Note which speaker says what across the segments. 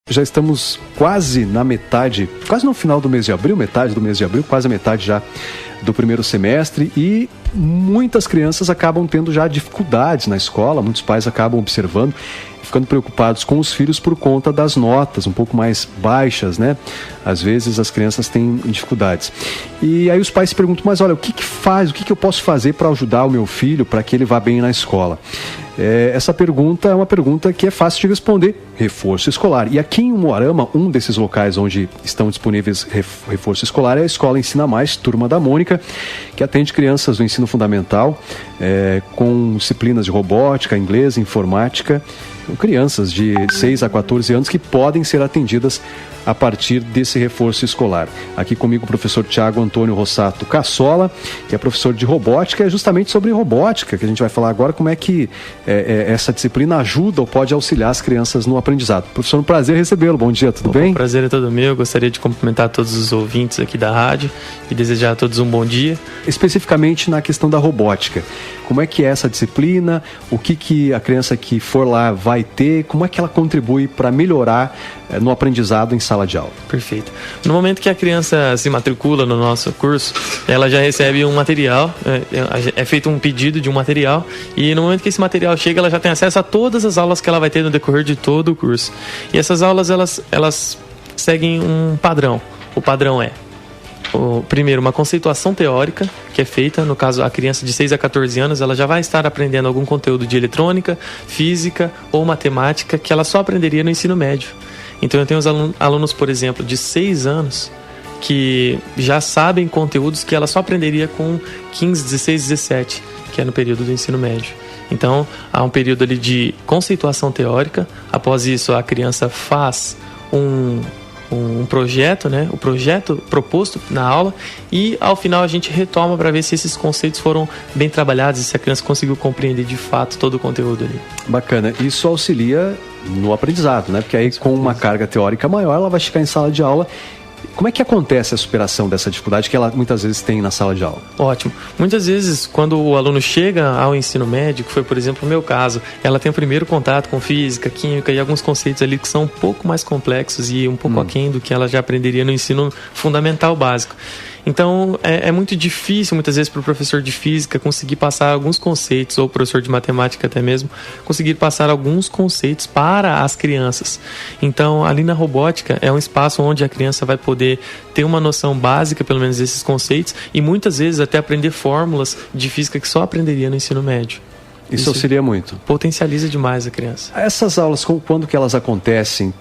Speaker 1: Já estamos quase na metade, quase no final do mês de abril, metade do mês de abril, quase a metade já do primeiro semestre, e muitas crianças acabam tendo já dificuldades na escola, muitos pais acabam observando, ficando preocupados com os filhos por conta das notas um pouco mais baixas, né? Às vezes as crianças têm dificuldades. E aí os pais se perguntam, mas olha, o que eu posso fazer para ajudar o meu filho, para que ele vá bem na escola? Essa pergunta é uma pergunta que é fácil de responder: reforço escolar. E aqui em Umuarama, um desses locais onde estão disponíveis reforço escolar é a Escola Ensina Mais, Turma da Mônica, que atende crianças do ensino fundamental com disciplinas de robótica, inglês, informática, crianças de 6 a 14 anos que podem ser atendidas a partir desse reforço escolar. Aqui comigo o professor Tiago Antônio Rossato Cassola, que é professor de robótica, é justamente sobre robótica que a gente vai falar agora, como é que essa disciplina ajuda ou pode auxiliar as crianças no aprendizado. Professor, um prazer recebê-lo. Bom dia, tudo bem?
Speaker 2: O prazer é todo meu. Eu gostaria de cumprimentar todos os ouvintes aqui da rádio e desejar a todos um bom dia.
Speaker 1: Especificamente na questão da robótica, como é que é essa disciplina, o que a criança que for lá vai ter, como é que ela contribui para melhorar no aprendizado em sala de aula?
Speaker 2: Perfeito. No momento que a criança se matricula no nosso curso, ela já recebe um material, é feito um pedido de um material, e no momento que esse material chega, ela já tem acesso a todas as aulas que ela vai ter no decorrer de todo o curso. E essas aulas, elas seguem um padrão. O padrão é, primeiro, uma conceituação teórica que é feita, no caso a criança de 6 a 14 anos, ela já vai estar aprendendo algum conteúdo de eletrônica, física ou matemática que ela só aprenderia no ensino médio. Então eu tenho os alunos, por exemplo, de 6 anos que já sabem conteúdos que ela só aprenderia com 15, 16, 17, que é no período do ensino médio. Então há um período ali de conceituação teórica. Após isso a criança faz um projeto, né? O projeto proposto na aula, e ao final a gente retoma para ver se esses conceitos foram bem trabalhados e se a criança conseguiu compreender de fato todo o conteúdo ali.
Speaker 1: Bacana. Isso auxilia no aprendizado, né? Porque aí com uma carga teórica maior ela vai chegar em sala de aula. Como é que acontece a superação dessa dificuldade que ela muitas vezes tem na sala de aula?
Speaker 2: Ótimo. Muitas vezes, quando o aluno chega ao ensino médio, que foi, por exemplo, o meu caso, ela tem o primeiro contato com física, química e alguns conceitos ali que são um pouco mais complexos e um pouco aquém do que ela já aprenderia no ensino fundamental básico. Então, é muito difícil, muitas vezes, para o professor de física conseguir passar alguns conceitos, ou o professor de matemática até mesmo, conseguir passar alguns conceitos para as crianças. Então, ali na robótica, é um espaço onde a criança vai poder ter uma noção básica, pelo menos, desses conceitos, e muitas vezes até aprender fórmulas de física que só aprenderia no ensino médio.
Speaker 1: Isso auxilia muito.
Speaker 2: Potencializa demais a criança.
Speaker 1: Essas aulas, quando que elas acontecem?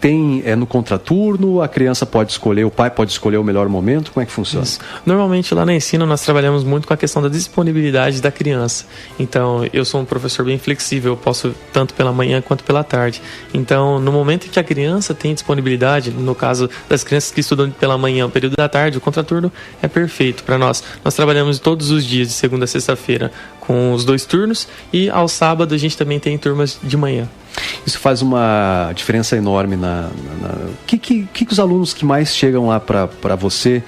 Speaker 1: No contraturno? A criança pode escolher, o pai pode escolher o melhor momento? Como é que funciona?
Speaker 2: Isso. Normalmente lá na Ensino nós trabalhamos muito com a questão da disponibilidade da criança. Então eu sou um professor bem flexível, eu posso tanto pela manhã quanto pela tarde. Então no momento em que a criança tem disponibilidade, no caso das crianças que estudam pela manhã, o período da tarde, o contraturno é perfeito para nós. Nós trabalhamos todos os dias, de segunda a sexta-feira, com os 2 turnos, e ao sábado a gente também tem turmas de manhã.
Speaker 1: Isso faz uma diferença enorme O que os alunos que mais chegam lá para você,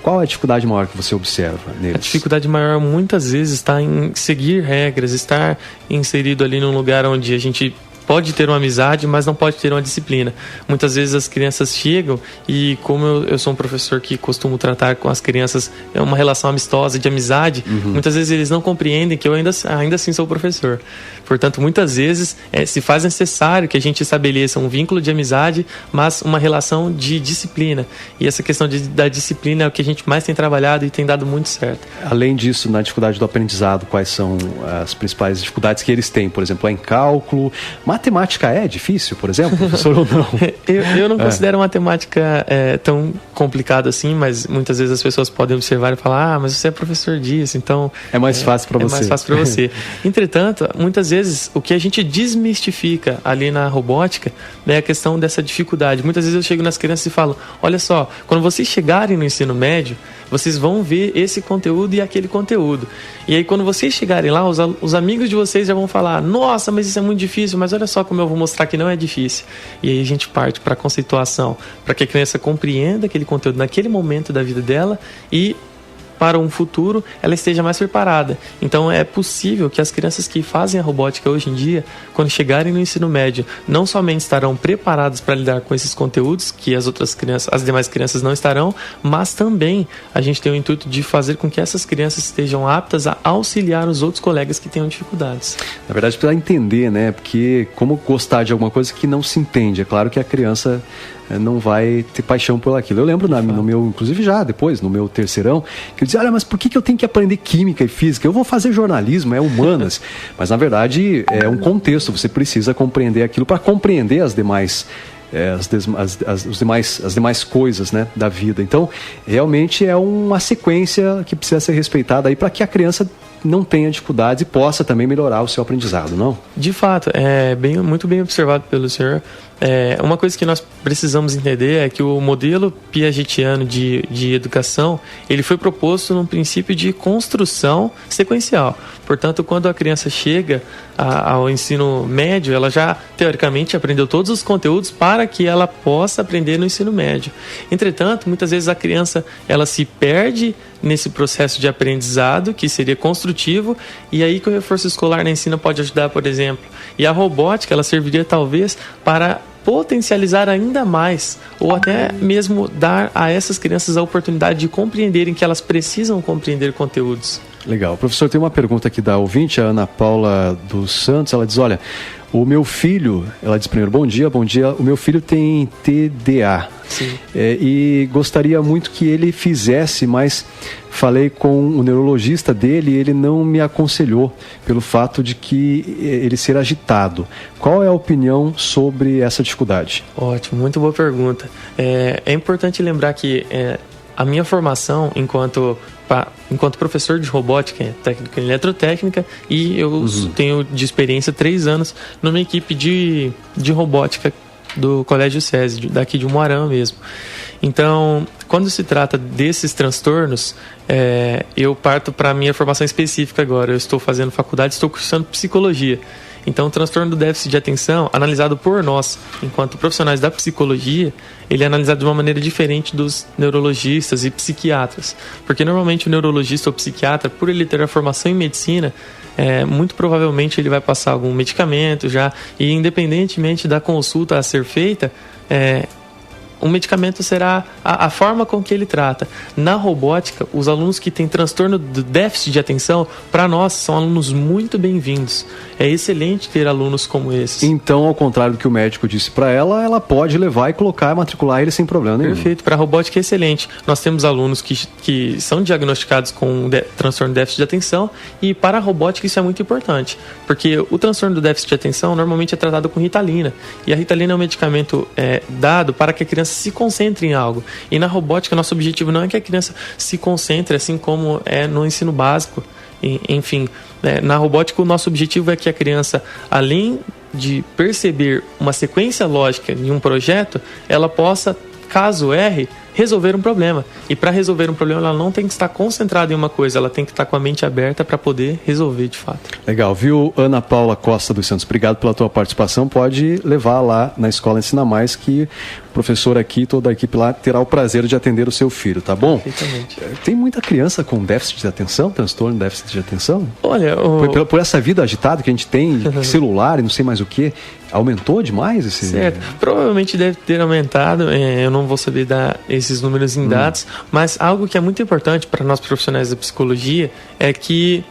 Speaker 1: qual é a dificuldade maior que você observa neles?
Speaker 2: A dificuldade maior muitas vezes está em seguir regras, estar inserido ali num lugar onde a gente pode ter uma amizade, mas não pode ter uma disciplina. Muitas vezes as crianças chegam e, como eu sou um professor que costumo tratar com as crianças uma relação amistosa, de amizade, muitas vezes eles não compreendem que eu ainda assim sou professor. Portanto, muitas vezes se faz necessário que a gente estabeleça um vínculo de amizade, mas uma relação de disciplina. E essa questão da disciplina é o que a gente mais tem trabalhado e tem dado muito certo.
Speaker 1: Além disso, na dificuldade do aprendizado, quais são as principais dificuldades que eles têm? Por exemplo, em cálculo. Matemática é difícil, por exemplo, professor, ou não?
Speaker 2: Eu não considero matemática tão complicado assim, mas muitas vezes as pessoas podem observar e falar, mas você é professor disso, então...
Speaker 1: É mais fácil para você.
Speaker 2: É mais fácil para você. Entretanto, muitas vezes o que a gente desmistifica ali na robótica é a questão dessa dificuldade. Muitas vezes eu chego nas crianças e falo, olha só, quando vocês chegarem no ensino médio, vocês vão ver esse conteúdo e aquele conteúdo. E aí quando vocês chegarem lá, os amigos de vocês já vão falar, nossa, mas isso é muito difícil, mas olha só como eu vou mostrar que não é difícil. E aí a gente parte para a conceituação, para que a criança compreenda aquele conteúdo naquele momento da vida dela e para um futuro ela esteja mais preparada. Então é possível que as crianças que fazem a robótica hoje em dia, quando chegarem no ensino médio, não somente estarão preparadas para lidar com esses conteúdos que as demais crianças não estarão, mas também a gente tem o intuito de fazer com que essas crianças estejam aptas a auxiliar os outros colegas que tenham dificuldades.
Speaker 1: Na verdade, precisa entender, né? Porque como gostar de alguma coisa que não se entende? É claro que a criança não vai ter paixão por aquilo. Eu lembro no meu, inclusive já depois, no meu terceirão, que eu dizia, olha, mas por que eu tenho que aprender química e física? Eu vou fazer jornalismo, é humanas. Mas na verdade é um contexto, você precisa compreender aquilo para compreender as demais as demais coisas, né, da vida. Então, realmente é uma sequência que precisa ser respeitada aí para que a criança não tenha dificuldades e possa também melhorar o seu aprendizado, não?
Speaker 2: De fato, muito bem observado pelo senhor. Uma coisa que nós precisamos entender é que o modelo piagetiano de educação, ele foi proposto num princípio de construção sequencial. Portanto, quando a criança chega ao ensino médio, ela já, teoricamente, aprendeu todos os conteúdos para que ela possa aprender no ensino médio. Entretanto, muitas vezes a criança ela se perde nesse processo de aprendizado, que seria construtivo, e aí que o reforço escolar na ensino pode ajudar, por exemplo. E a robótica, ela serviria talvez para potencializar ainda mais, ou até mesmo dar a essas crianças a oportunidade de compreenderem que elas precisam compreender conteúdos.
Speaker 1: Legal. Professor, tem uma pergunta aqui da ouvinte, a Ana Paula dos Santos. Ela diz, olha, o meu filho, ela diz primeiro, bom dia, o meu filho tem TDA.
Speaker 2: Sim.
Speaker 1: E gostaria muito que ele fizesse, mas falei com o neurologista dele e ele não me aconselhou pelo fato de que ele ser agitado. Qual é a opinião sobre essa dificuldade?
Speaker 2: Ótimo, muito boa pergunta. É importante lembrar que a minha formação enquanto professor de robótica, técnica em eletrotécnica, e eu tenho de experiência 3 anos numa equipe de robótica do Colégio SESI, daqui de Umuarama mesmo. Então, quando se trata desses transtornos, eu parto para a minha formação específica agora. Eu estou fazendo faculdade, estou cursando psicologia. Então, o transtorno do déficit de atenção, analisado por nós, enquanto profissionais da psicologia, ele é analisado de uma maneira diferente dos neurologistas e psiquiatras. Porque, normalmente, o neurologista ou psiquiatra, por ele ter a formação em medicina, muito provavelmente ele vai passar algum medicamento já, e independentemente da consulta a ser feita, o medicamento será a forma com que ele trata. Na robótica, os alunos que têm transtorno do déficit de atenção, para nós, são alunos muito bem-vindos. É excelente ter alunos como esses.
Speaker 1: Então, ao contrário do que o médico disse para ela pode levar e colocar, matricular ele sem problema nenhum.
Speaker 2: Perfeito. Para a robótica é excelente. Nós temos alunos que são diagnosticados com transtorno de déficit de atenção, e para a robótica isso é muito importante, porque o transtorno do déficit de atenção normalmente é tratado com Ritalina, e a Ritalina é um medicamento dado para que a criança se concentre em algo. E na robótica, nosso objetivo não é que a criança se concentre, assim como é no ensino básico. Enfim, na robótica, o nosso objetivo é que a criança, além de perceber uma sequência lógica em um projeto, ela possa, caso erre, resolver um problema. E para resolver um problema, ela não tem que estar concentrada em uma coisa, ela tem que estar com a mente aberta para poder resolver de fato.
Speaker 1: Legal, viu, Ana Paula Costa dos Santos? Obrigado pela tua participação. Pode levar lá na Escola Ensina Mais, que o professor aqui, toda a equipe lá, terá o prazer de atender o seu filho, tá bom?
Speaker 2: Perfeitamente.
Speaker 1: Tem muita criança com déficit de atenção, transtorno de déficit de atenção?
Speaker 2: Olha,
Speaker 1: por essa vida agitada que a gente tem, celular e não sei mais o que, aumentou demais esse...
Speaker 2: Certo, provavelmente deve ter aumentado, eu não vou saber dar esses números em dados, mas algo que é muito importante para nós profissionais da psicologia é que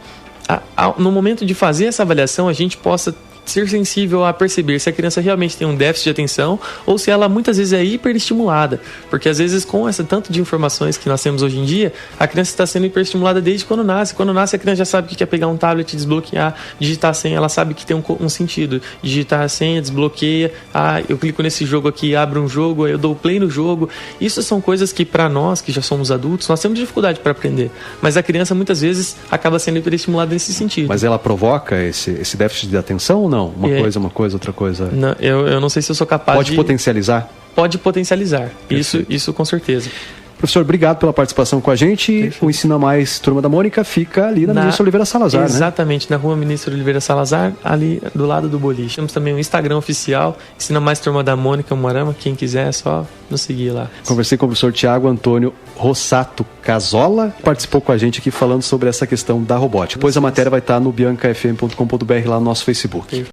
Speaker 2: no momento de fazer essa avaliação a gente possa ser sensível a perceber se a criança realmente tem um déficit de atenção ou se ela muitas vezes é hiperestimulada, porque às vezes com essa tanto de informações que nós temos hoje em dia, a criança está sendo hiperestimulada desde quando nasce. Quando nasce, a criança já sabe o que é pegar um tablet, desbloquear, digitar a senha, ela sabe que tem um sentido, digitar a senha, desbloqueia, eu clico nesse jogo aqui, abro um jogo, eu dou play no jogo. Isso são coisas que para nós, que já somos adultos, nós temos dificuldade para aprender, mas a criança muitas vezes acaba sendo hiperestimulada nesse sentido. Mas
Speaker 1: ela provoca esse déficit de atenção ou não? Uma coisa, outra coisa.
Speaker 2: Não, eu não sei se eu sou capaz
Speaker 1: Pode potencializar?
Speaker 2: Pode potencializar. Isso com certeza.
Speaker 1: Professor, obrigado pela participação com a gente. Perfeito. O Ensina Mais Turma da Mônica fica ali na Ministro Oliveira Salazar,
Speaker 2: exatamente, na rua Ministro Oliveira Salazar, ali do lado do boliche. Temos também um Instagram oficial, Ensina Mais Turma da Mônica Umuarama. Quem quiser é só nos seguir lá.
Speaker 1: Conversei com o professor Tiago Antônio Rossato Casola, participou com a gente aqui falando sobre essa questão da robótica. Depois a matéria vai estar no biancafm.com.br lá no nosso Facebook.